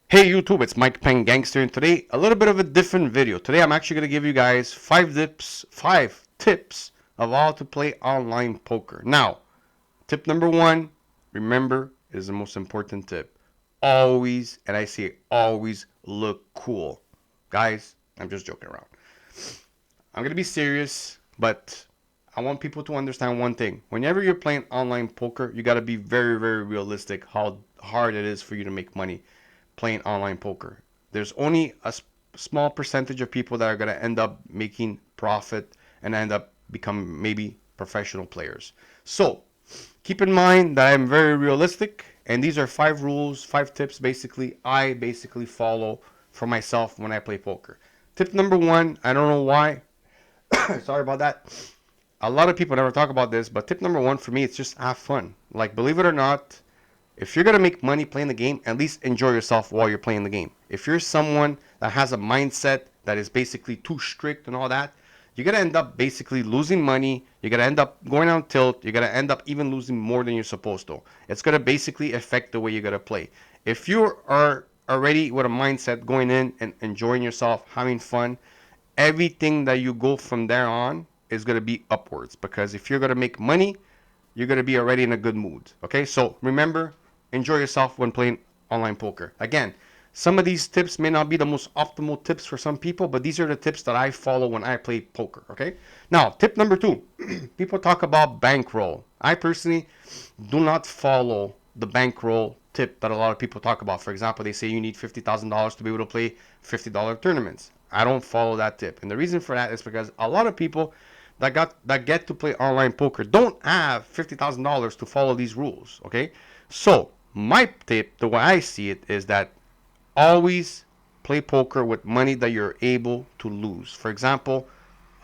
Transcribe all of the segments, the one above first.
Hey YouTube, it's Mike Peng Gangster, and today a little bit of a different video. Today I'm actually going to give you guys five tips of how to play online poker. Now, tip number one, remember, is the most important tip. Always, and I say always, look cool. Guys, I'm just joking around. I'm going to be serious, but I want people to understand one thing. Whenever you're playing online poker, you got to be very, very realistic how hard it is for you to make money playing online poker. There's only a small percentage of people that are going to end up making profit and end up becoming maybe professional players. So keep in mind that I'm very realistic, and these are five rules, five tips basically I basically follow for myself when I play poker. Tip number one, I don't know why. Sorry about that. A lot of people never talk about this, but tip number one for me, it's just have fun. Like, believe it or not, if you're gonna make money playing the game, at least enjoy yourself while you're playing the game. If you're someone that has a mindset that is basically too strict and all that, you're gonna end up basically losing money. You're gonna end up going on tilt. You're gonna end up even losing more than you're supposed to. It's gonna basically affect the way you're gonna play. If you are already with a mindset going in and enjoying yourself, having fun, everything that you go from there on is gonna be upwards. Because if you're gonna make money, you're gonna be already in a good mood. Okay, so remember, enjoy yourself when playing online poker. Again, some of these tips may not be the most optimal tips for some people, but these are the tips that I follow when I play poker. Okay, now tip number two, people talk about bankroll. I personally do not follow the bankroll tip that a lot of people talk about. For example, they say you need $50,000 to be able to play $50 tournaments. I don't follow that tip, and the reason for that is because a lot of people that get to play online poker don't have $50,000 to follow these rules. Okay, so my tip, the way I see it, is that always play poker with money that you're able to lose. For example,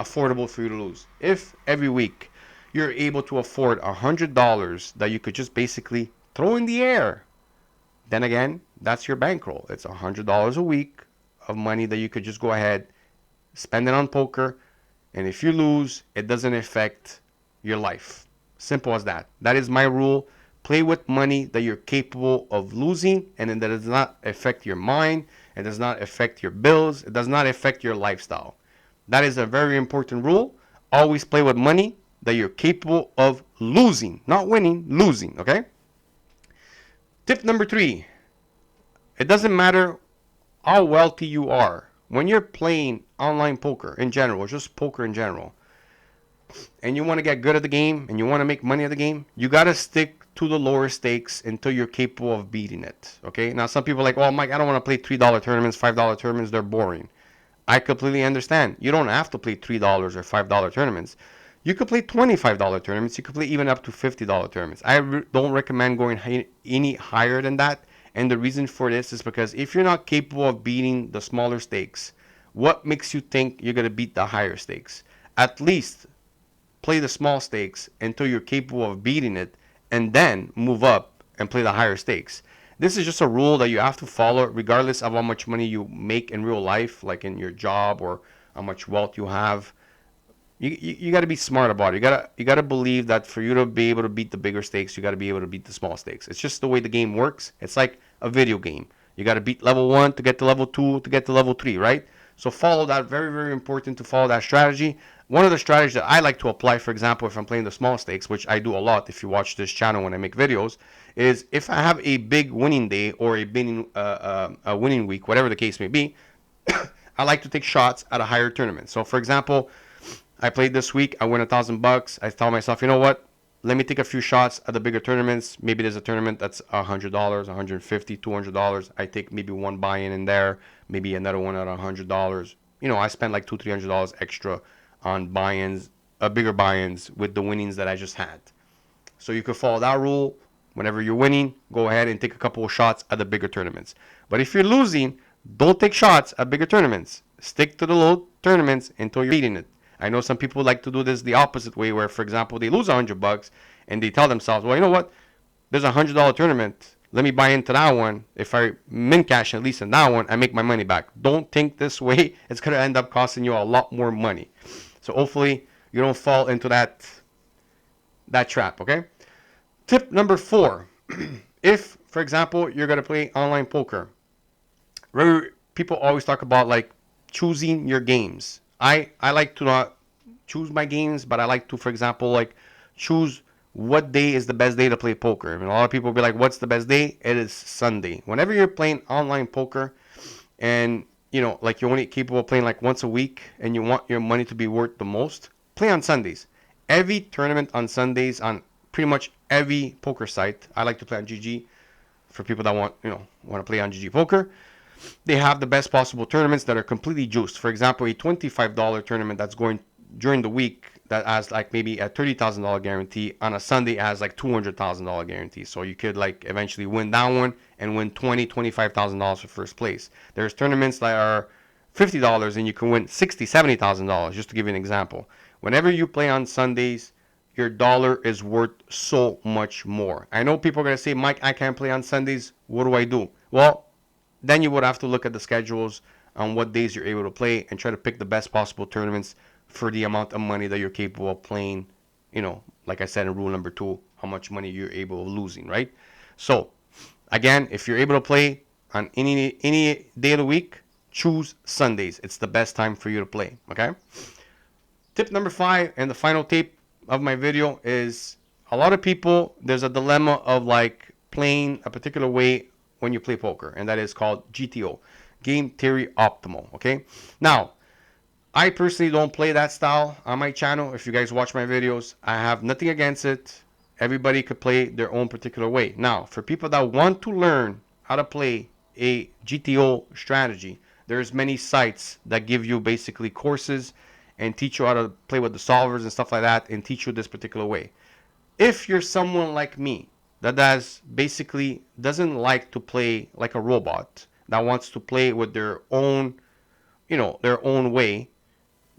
affordable for you to lose. If every week you're able to afford $100 that you could just basically throw in the air, then again, that's your bankroll. It's $100 a week of money that you could just go ahead, spend it on poker, and if you lose, it doesn't affect your life. Simple as that. That is my rule. Play with money that you're capable of losing, and that does not affect your mind. It does not affect your bills. It does not affect your lifestyle. That is a very important rule. Always play with money that you're capable of losing, not winning, losing. Okay. Tip number three. It doesn't matter how wealthy you are. When you're playing online poker in general, just poker in general, and you want to get good at the game and you want to make money at the game, you got to stick to the lower stakes until you're capable of beating it. Okay? Now, some people are like, well, Mike, I don't want to play $3 tournaments, $5 tournaments. They're boring. I completely understand. You don't have to play $3 or $5 tournaments. You could play $25 tournaments. You could play even up to $50 tournaments. Don't recommend going any higher than that. And the reason for this is because if you're not capable of beating the smaller stakes, what makes you think you're going to beat the higher stakes? At least play the small stakes until you're capable of beating it, and then move up and play the higher stakes. This is just a rule that you have to follow regardless of how much money you make in real life, like in your job, or how much wealth you have. You got to be smart about it. You got to believe that for you to be able to beat the bigger stakes, you got to be able to beat the small stakes. It's just the way the game works. It's like a video game. You got to beat level 1 to get to level 2 to get to level 3, right? So follow that. Very, very important to follow that strategy. One of the strategies that I like to apply, for example, if I'm playing the small stakes, which I do a lot if you watch this channel when I make videos, is if I have a big winning day or a winning week, whatever the case may be, I like to take shots at a higher tournament. So, for example, I played this week. I win $1,000. I tell myself, you know what? Let me take a few shots at the bigger tournaments. Maybe there's a tournament that's $100, $150, $200. I take maybe one buy-in in there, maybe another one at $100. You know, I spend like $200, $300 extra on buy-ins, bigger buy-ins with the winnings that I just had. So you could follow that rule. Whenever you're winning, go ahead and take a couple of shots at the bigger tournaments. But if you're losing, don't take shots at bigger tournaments. Stick to the low tournaments until you're beating it. I know some people like to do this the opposite way, where, for example, they lose $100 and they tell themselves, well, you know what? There's $100 tournament. Let me buy into that one. If I min cash at least in that one, I make my money back. Don't think this way. It's gonna end up costing you a lot more money. So hopefully you don't fall into that trap. Okay. Tip number four: if, for example, you're gonna play online poker, People always talk about like choosing your games. I like to not choose my games, but I like to, for example, like choose what day is the best day to play poker. I mean, a lot of people will be like, "What's the best day?" It is Sunday. Whenever you're playing online poker, and like you're only capable of playing like once a week, and you want your money to be worth the most, play on Sundays. Every tournament on Sundays on pretty much every poker site. I like to play on GG for people that want to play on GG Poker. They have the best possible tournaments that are completely juiced. For example, a $25 tournament that's going during the week that has like maybe a $30,000 guarantee on a Sunday has like $200,000 guarantee. So you could like eventually win that one and win $25,000 for first place. There's tournaments that are $50 and you can win $70,000, just to give you an example. Whenever you play on Sundays, your dollar is worth so much more. I know people are going to say, Mike, I can't play on Sundays. What do I do? Well, then you would have to look at the schedules on what days you're able to play and try to pick the best possible tournaments for the amount of money that you're capable of playing. Like I said in rule number 2, how much money you're able of losing, right? So, again, if you're able to play on any day of the week, choose Sundays. It's the best time for you to play, okay? Tip number 5 and the final tip of my video is a lot of people, there's a dilemma of like playing a particular way when you play poker, and that is called GTO, Game Theory Optimal, okay? Now, I personally don't play that style on my channel. If you guys watch my videos, I have nothing against it. Everybody could play their own particular way. Now, for people that want to learn how to play a GTO strategy, there's many sites that give you basically courses and teach you how to play with the solvers and stuff like that and teach you this particular way. If you're someone like me that doesn't like to play like a robot, that wants to play with their own way,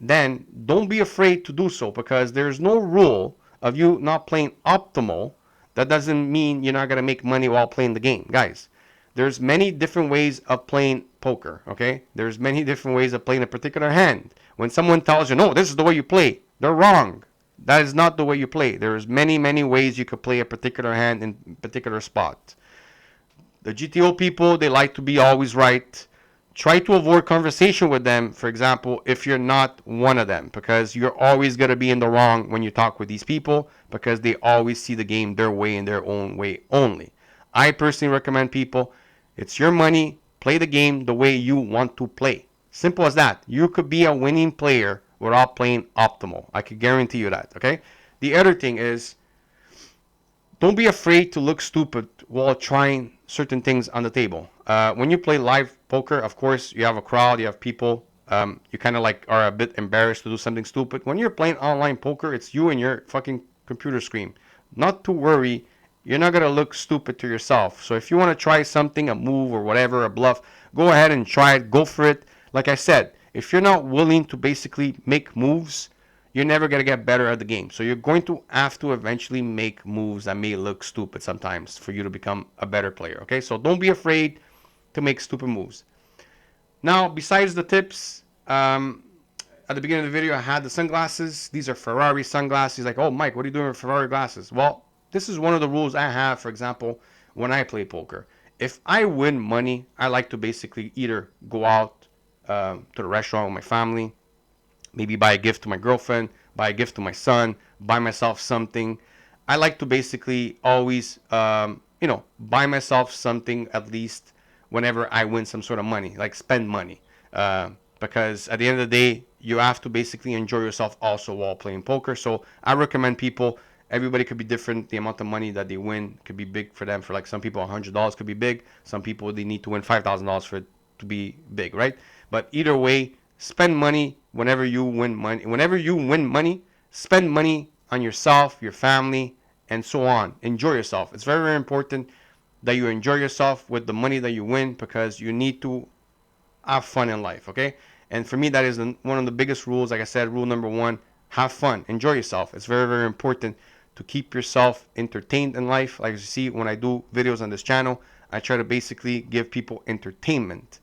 then don't be afraid to do so, because there's no rule of you not playing optimal. That doesn't mean you're not going to make money while playing the game, guys. There's many different ways of playing poker, okay? There's many different ways of playing a particular hand. When someone tells you, no, this is the way you play, they're wrong. That is not the way you play. There's many, many ways you could play a particular hand in a particular spot. The GTO people, they like to be always right. Try to avoid conversation with them, for example, if you're not one of them, because you're always going to be in the wrong when you talk with these people, because they always see the game their way and their own way only. I personally recommend people, it's your money, play the game the way you want to play. Simple as that. You could be a winning player without playing optimal. I can guarantee you that, okay? The other thing is, don't be afraid to look stupid while trying certain things on the table. When you play live poker, of course, you have a crowd, you have people. You kind of like are a bit embarrassed to do something stupid. When you're playing online poker, it's you and your fucking computer screen. Not to worry, you're not going to look stupid to yourself. So if you want to try something, a move or whatever, a bluff, go ahead and try it. Go for it. Like I said, if you're not willing to basically make moves, you're never going to get better at the game. So you're going to have to eventually make moves that may look stupid sometimes for you to become a better player, okay? So don't be afraid to make stupid moves. Now, besides the tips, at the beginning of the video, I had the sunglasses. These are Ferrari sunglasses. Like, oh, Mike, what are you doing with Ferrari glasses? Well, this is one of the rules I have, for example, when I play poker. If I win money, I like to basically either go out to the restaurant with my family, maybe buy a gift to my girlfriend, buy a gift to my son, buy myself something. I like to basically always, buy myself something at least whenever I win some sort of money, like spend money. Because at the end of the day, you have to basically enjoy yourself also while playing poker. So I recommend people, everybody could be different. The amount of money that they win could be big for them. For like some people, $100 could be big. Some people, they need to win $5,000 for it to be big, right? But either way, spend money whenever you win money. Whenever you win money, spend money on yourself, your family, and so on. Enjoy yourself. It's very, very important that you enjoy yourself with the money that you win, because you need to have fun in life, okay? And for me, that is one of the biggest rules. Like I said, rule number 1, have fun. Enjoy yourself. It's very, very important to keep yourself entertained in life. Like you see, when I do videos on this channel, I try to basically give people entertainment.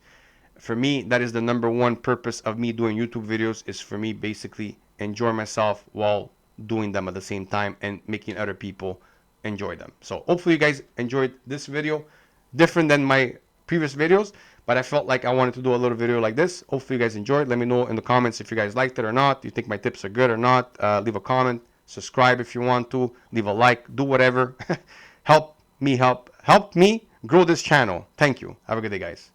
For me, that is the number 1 purpose of me doing YouTube videos, is for me basically enjoy myself while doing them at the same time and making other people enjoy them. So hopefully you guys enjoyed this video, different than my previous videos, but I felt like I wanted to do a little video like this. Hopefully you guys enjoyed. Let me know in the comments if you guys liked it or not. Do you think my tips are good or not? Leave a comment, subscribe if you want to, leave a like, do whatever. help me grow this channel. Thank you. Have a good day, guys.